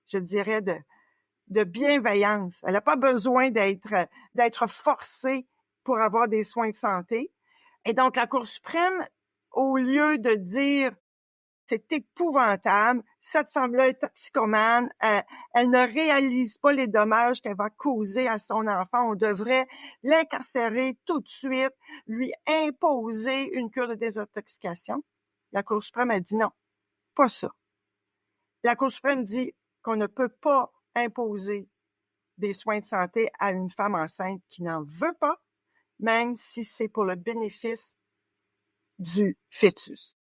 je dirais, de bienveillance. Elle n'a pas besoin d'être forcée pour avoir des soins de santé. Et donc, la Cour suprême, au lieu de dire c'est épouvantable, cette femme-là est toxicomane, elle ne réalise pas les dommages qu'elle va causer à son enfant, on devrait l'incarcérer tout de suite, lui imposer une cure de désintoxication. La Cour suprême a dit non, pas ça. La Cour suprême dit qu'on ne peut pas imposer des soins de santé à une femme enceinte qui n'en veut pas, même si c'est pour le bénéfice du fœtus.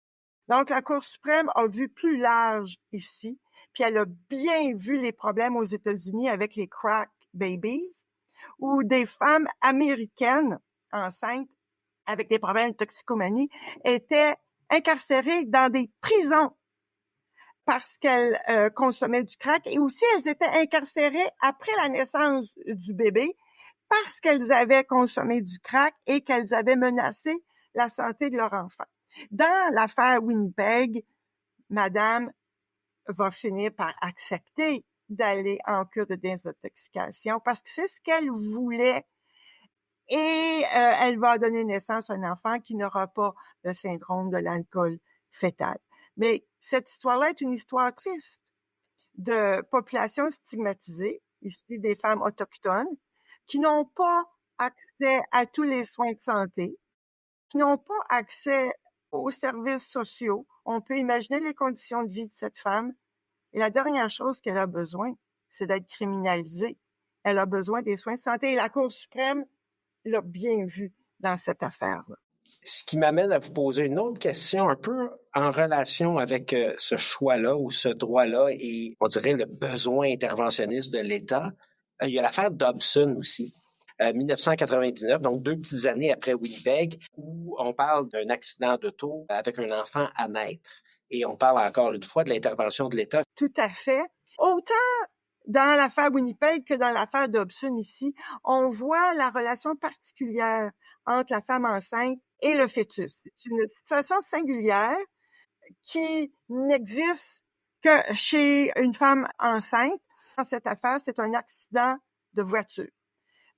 Donc, la Cour suprême a vu plus large ici, puis elle a bien vu les problèmes aux États-Unis avec les crack babies, où des femmes américaines enceintes avec des problèmes de toxicomanie étaient incarcérées dans des prisons parce qu'elles consommaient du crack, et aussi elles étaient incarcérées après la naissance du bébé parce qu'elles avaient consommé du crack et qu'elles avaient menacé la santé de leur enfant. Dans l'affaire Winnipeg, madame va finir par accepter d'aller en cure de désintoxication parce que c'est ce qu'elle voulait, et elle va donner naissance à un enfant qui n'aura pas le syndrome de l'alcool fœtal. Mais cette histoire-là est une histoire triste de populations stigmatisées, ici des femmes autochtones, qui n'ont pas accès à tous les soins de santé, qui n'ont pas accès aux services sociaux. On peut imaginer les conditions de vie de cette femme. Et la dernière chose qu'elle a besoin, c'est d'être criminalisée. Elle a besoin des soins de santé. Et la Cour suprême l'a bien vu dans cette affaire-là. Ce qui m'amène à vous poser une autre question un peu en relation avec ce choix-là ou ce droit-là et, on dirait, le besoin interventionniste de l'État. Il y a l'affaire Dobson aussi. 1999, donc 2 petites années après Winnipeg, où on parle d'un accident d'auto avec un enfant à naître. Et on parle encore une fois de l'intervention de l'État. Tout à fait. Autant dans l'affaire Winnipeg que dans l'affaire Dobson ici, on voit la relation particulière entre la femme enceinte et le fœtus. C'est une situation singulière qui n'existe que chez une femme enceinte. Dans cette affaire, c'est un accident de voiture.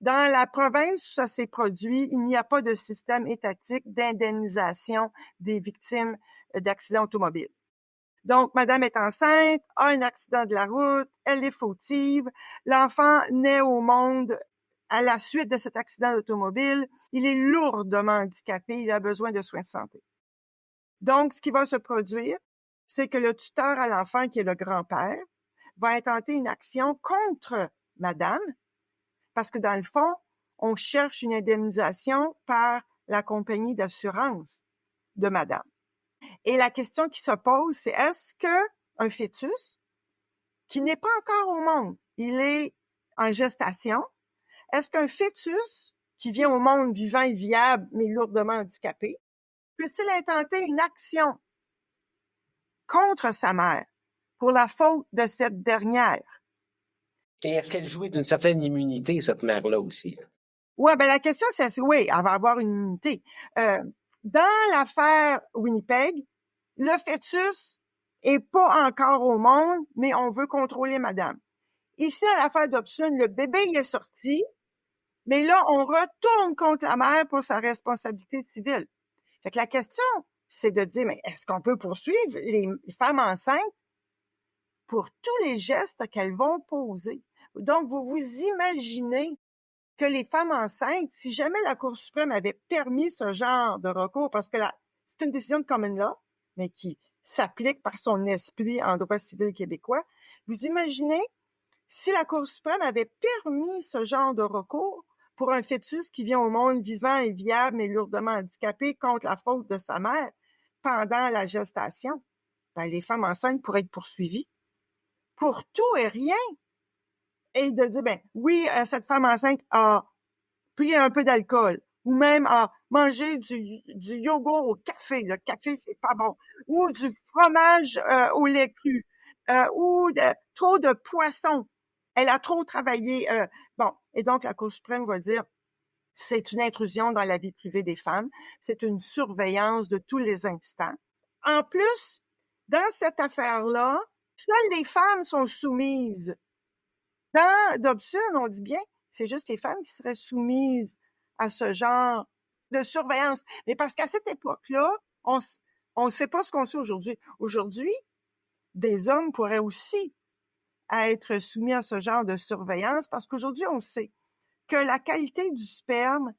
Dans la province où ça s'est produit, il n'y a pas de système étatique d'indemnisation des victimes d'accidents automobiles. Donc, madame est enceinte, a un accident de la route, elle est fautive, l'enfant naît au monde à la suite de cet accident d'automobile, il est lourdement handicapé, il a besoin de soins de santé. Donc, ce qui va se produire, c'est que le tuteur à l'enfant, qui est le grand-père, va intenter une action contre madame, parce que dans le fond, on cherche une indemnisation par la compagnie d'assurance de madame. Et la question qui se pose, c'est est-ce que un fœtus qui n'est pas encore au monde, il est en gestation, est-ce qu'un fœtus qui vient au monde vivant et viable, mais lourdement handicapé, peut-il intenter une action contre sa mère pour la faute de cette dernière? Et est-ce qu'elle jouait d'une certaine immunité, cette mère-là aussi? Ouais, ben la question, c'est oui, elle va avoir une immunité. Dans l'affaire Winnipeg, le fœtus est pas encore au monde, mais on veut contrôler madame. Ici, à l'affaire Dobson, le bébé il est sorti, mais là, on retourne contre la mère pour sa responsabilité civile. Fait que la question, c'est de dire, mais est-ce qu'on peut poursuivre les femmes enceintes pour tous les gestes qu'elles vont poser? Donc, vous vous imaginez que les femmes enceintes, si jamais la Cour suprême avait permis ce genre de recours, parce que c'est une décision de common law, mais qui s'applique par son esprit en droit civil québécois, vous imaginez si la Cour suprême avait permis ce genre de recours pour un fœtus qui vient au monde vivant et viable, mais lourdement handicapé contre la faute de sa mère pendant la gestation, ben, les femmes enceintes pourraient être poursuivies pour tout et rien. Et de dire, ben oui, cette femme enceinte a pris un peu d'alcool, ou même a mangé du yogourt au café. Le café, c'est pas bon. Ou du fromage au lait cru. Ou trop de poisson. Elle a trop travaillé. Bon, et donc la Cour suprême va dire, c'est une intrusion dans la vie privée des femmes. C'est une surveillance de tous les instants. En plus, dans cette affaire-là, seules les femmes sont soumises. Dans Dobson, on dit bien, c'est juste les femmes qui seraient soumises à ce genre de surveillance. Mais parce qu'à cette époque-là, on ne sait pas ce qu'on sait aujourd'hui. Aujourd'hui, des hommes pourraient aussi être soumis à ce genre de surveillance parce qu'aujourd'hui, on sait que la qualité du sperme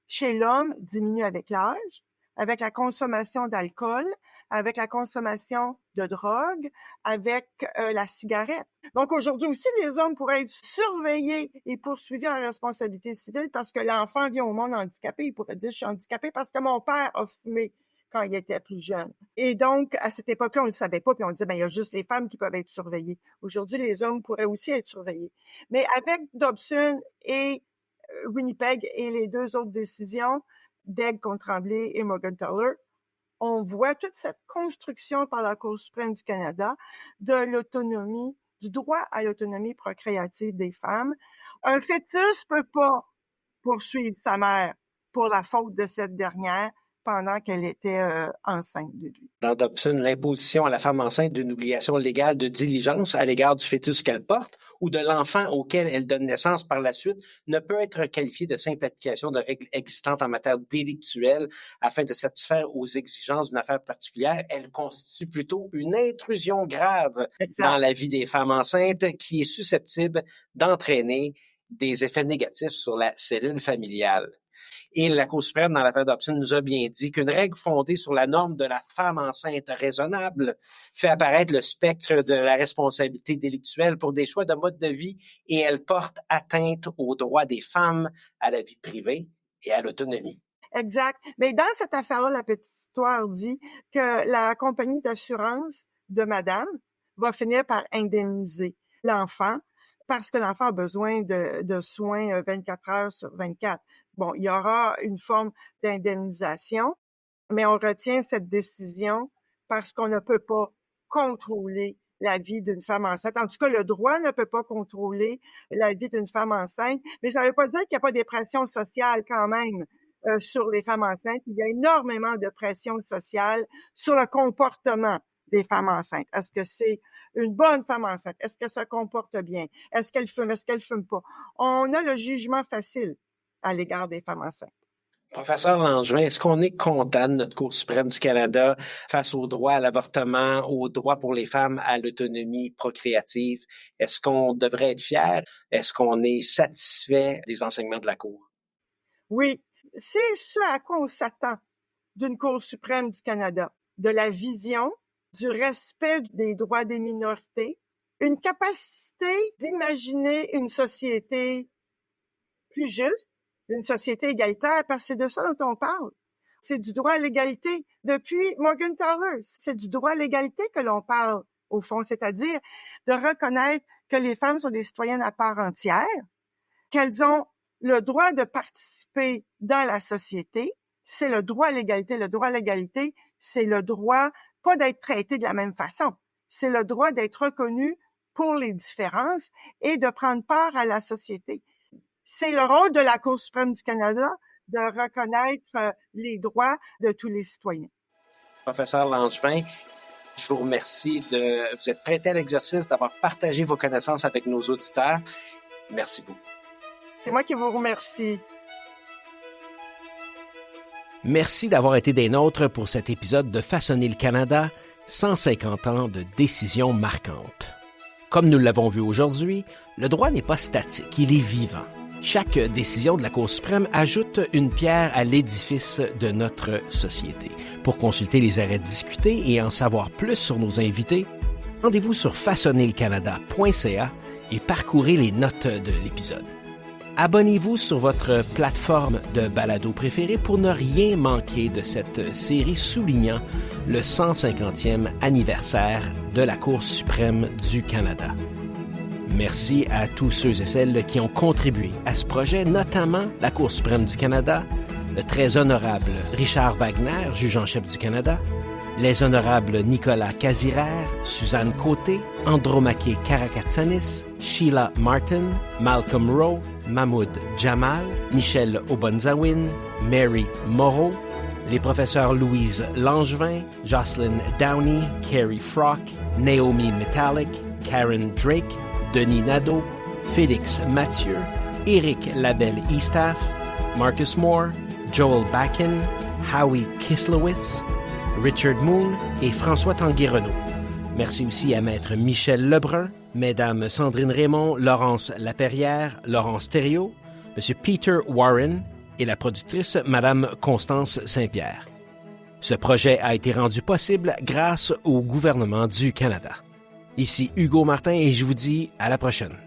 chez l'homme diminue avec l'âge, avec la consommation d'alcool, avec la consommation de drogue, avec la cigarette. Donc aujourd'hui aussi, les hommes pourraient être surveillés et poursuivis en responsabilité civile parce que l'enfant vient au monde handicapé. Il pourrait dire, je suis handicapé parce que mon père a fumé quand il était plus jeune. Et donc, à cette époque-là, on ne le savait pas, puis on disait, ben, il y a juste les femmes qui peuvent être surveillées. Aujourd'hui, les hommes pourraient aussi être surveillés. Mais avec Dobson et Winnipeg et les deux autres décisions, Degg contre Tremblay et Morgentaler, on voit toute cette construction par la Cour suprême du Canada de l'autonomie, du droit à l'autonomie procréative des femmes. Un fœtus peut pas poursuivre sa mère pour la faute de cette dernière pendant qu'elle était enceinte de lui. Dans Dobson, l'imposition à la femme enceinte d'une obligation légale de diligence à l'égard du fœtus qu'elle porte ou de l'enfant auquel elle donne naissance par la suite ne peut être qualifiée de simple application de règles existantes en matière délictuelle afin de satisfaire aux exigences d'une affaire particulière. Elle constitue plutôt une intrusion grave dans la vie des femmes enceintes qui est susceptible d'entraîner des effets négatifs sur la cellule familiale. Et la Cour suprême, dans l'affaire Dobson, nous a bien dit qu'une règle fondée sur la norme de la femme enceinte raisonnable fait apparaître le spectre de la responsabilité délictuelle pour des choix de mode de vie et elle porte atteinte aux droits des femmes à la vie privée et à l'autonomie. Exact. Mais dans cette affaire-là, la petite histoire dit que la compagnie d'assurance de madame va finir par indemniser l'enfant parce que l'enfant a besoin de soins 24 heures sur 24. Bon, il y aura une forme d'indemnisation, mais on retient cette décision parce qu'on ne peut pas contrôler la vie d'une femme enceinte. En tout cas, le droit ne peut pas contrôler la vie d'une femme enceinte, mais ça ne veut pas dire qu'il n'y a pas des pressions sociales quand même sur les femmes enceintes. Il y a énormément de pression sociale sur le comportement des femmes enceintes. Est-ce que c'est une bonne femme enceinte? Est-ce qu'elle se comporte bien? Est-ce qu'elle fume? Est-ce qu'elle fume pas? On a le jugement facile à l'égard des femmes enceintes. Professeur Langevin, est-ce qu'on est content de notre Cour suprême du Canada face au droit à l'avortement, au droit pour les femmes à l'autonomie procréative? Est-ce qu'on devrait être fier? Est-ce qu'on est satisfait des enseignements de la Cour? Oui, c'est ce à quoi on s'attend d'une Cour suprême du Canada, de la vision, du respect des droits des minorités, une capacité d'imaginer une société plus juste, une société égalitaire, parce que c'est de ça dont on parle. C'est du droit à l'égalité. Depuis Morgentaler, c'est du droit à l'égalité que l'on parle, au fond, c'est-à-dire de reconnaître que les femmes sont des citoyennes à part entière, qu'elles ont le droit de participer dans la société. C'est le droit à l'égalité. Le droit à l'égalité, c'est le droit pas d'être traité de la même façon. C'est le droit d'être reconnu pour les différences et de prendre part à la société. C'est le rôle de la Cour suprême du Canada de reconnaître les droits de tous les citoyens. Professeur Langevin, je vous remercie de vous être prêté à l'exercice, d'avoir partagé vos connaissances avec nos auditeurs. Merci beaucoup. C'est moi qui vous remercie. Merci d'avoir été des nôtres pour cet épisode de Façonner le Canada, 150 ans de décisions marquantes. Comme nous l'avons vu aujourd'hui, le droit n'est pas statique, il est vivant. Chaque décision de la Cour suprême ajoute une pierre à l'édifice de notre société. Pour consulter les arrêts discutés et en savoir plus sur nos invités, rendez-vous sur façonnerlecanada.ca et parcourez les notes de l'épisode. Abonnez-vous sur votre plateforme de balado préférée pour ne rien manquer de cette série soulignant le 150e anniversaire de la Cour suprême du Canada. Merci à tous ceux et celles qui ont contribué à ce projet, notamment la Cour suprême du Canada, le très honorable Richard Wagner, juge en chef du Canada, les honorables Nicolas Casirère, Suzanne Côté, Andromaque Karakatsanis, Sheila Martin, Malcolm Rowe, Mahmoud Jamal, Michel Obonzawin, Mary Moreau, les professeurs Louise Langevin, Jocelyn Downey, Carrie Frock, Naomi Metallic, Karen Drake, Denis Nadeau, Félix Mathieu, Éric Labelle-Eastaff, Marcus Moore, Joel Bakken, Howie Kislowitz, Richard Moon et François Tanguay-Renaud. Merci aussi à Maître Michel Lebrun, Mesdames Sandrine Raymond, Laurence Laperrière, Laurence Thériault, Monsieur Peter Warren et la productrice Madame Constance Saint-Pierre. Ce projet a été rendu possible grâce au gouvernement du Canada. Ici Hugo Martin et je vous dis à la prochaine.